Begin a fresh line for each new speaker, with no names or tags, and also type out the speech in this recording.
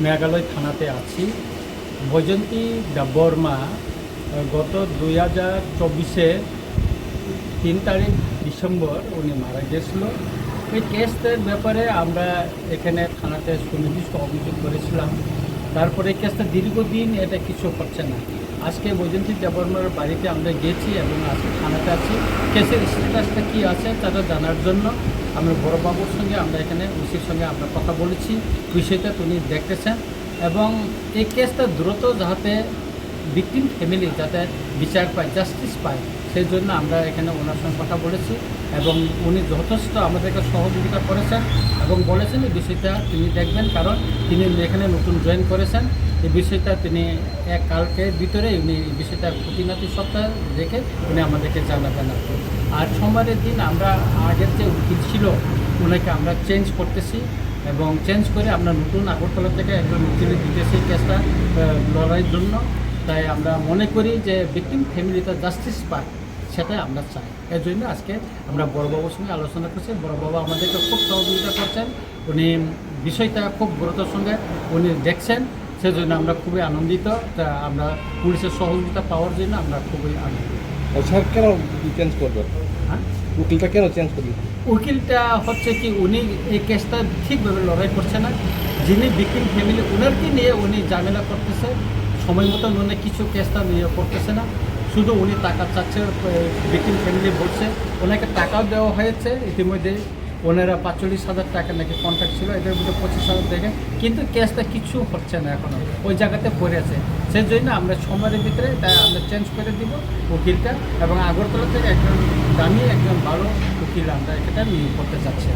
মেঘালয় থানাতে আছি। বৈজন্তী দেববর্মা গত 2024-এ 3 তারিখ ডিসেম্বর উনি মারা গেছিল। এই কেসের ব্যাপারে আমরা এখানে থানাতে সুনির্দিষ্ট অভিযোগ করেছিলাম। তারপরে কেসটা দীর্ঘদিন এটা কিছু হচ্ছে না। আজকে বৈজন্তী দেববর্মার বাড়িতে আমরা গেছি এবং আজকে থানাতে আছি। কেসের স্ট্যাটাসটা কী আছে তাটা জানার জন্য আমরা বড়বাবুর সঙ্গে আমরা এখানে ওসির সঙ্গে আমরা কথা বলেছি। বিষয়টা তিনি দেখতেছেন এবং এই কেসটা দ্রুত যাতে ভিকটিম ফ্যামিলি যাতে বিচার পায়, জাস্টিস পায়, সেই জন্য আমরা এখানে ওনার সঙ্গে কথা বলেছি এবং উনি যথেষ্ট আমাদেরকে সহযোগিতা করেছেন এবং বলেছেন এই বিষয়টা তিনি দেখবেন, কারণ তিনি এখানে নতুন জয়েন করেছেন। এই বিষয়টা তিনি কালকের ভিতরে উনি এই বিষয়টা খুঁটিনাটি সপ্তাহ দেখে উনি আমাদেরকে জানাবেন। আর সোমবারের দিন আমরা আগের যে উকিল ছিল ওনাকে আমরা চেঞ্জ করতেছি এবং চেঞ্জ করে আমরা নতুন আগরতলা থেকে একজন উকিল দিতেছি কেসটা লড়াইয়ের জন্য। তাই আমরা মনে করি যে ভিকটিম ফ্যামিলিটা জাস্টিস পায়, সেটাই আমরা চাই। এর জন্য আজকে আমরা বড়বাবুর সঙ্গে আলোচনা করছি। বড়বাবু আমাদেরকে খুব সহযোগিতা করছেন, উনি বিষয়টা খুব গুরুত্বের সঙ্গে উনি দেখছেন, সেজন্য আমরা খুবই আনন্দিত। তা আমরা পুলিশের সহযোগিতা পাওয়ার জন্য আমরা খুবই আনন্দিত।
স্যার কেন চেঞ্জ করবেন?
হ্যাঁ,
উকিলটা কেন চেঞ্জ করবেন?
উকিলটা হচ্ছে কি উনি এই কেসটা ঠিকভাবে লড়াই করছে না। যিনি ভিকটিম ফ্যামিলি ওনারকে নিয়ে উনি ঝামেলা করতেছে, সময় মতো উনি কিছু কেসটা নিয়ে করতেছে না, শুধু উনি টাকা চাচ্ছে। ভিকটিম ফ্যামিলি বলছে ওনাকে টাকাও দেওয়া হয়েছে ইতিমধ্যে, ওনারা 45,000 টাকা নাকি কন্ট্রাক্ট ছিল, এদের মধ্যে 25,000 দেখে, কিন্তু কেসটা কিছু হচ্ছে না, এখনও ওই জায়গাতে পড়ে আছে। সেই জন্য আমরা সময়ের ভিতরে তাই আমরা চেঞ্জ করে দিব উকিলটা এবং আগরতলা থেকে একজন দামি একজন ভালো উকিল আমরা এটা নিয়োগ করতে চাচ্ছি।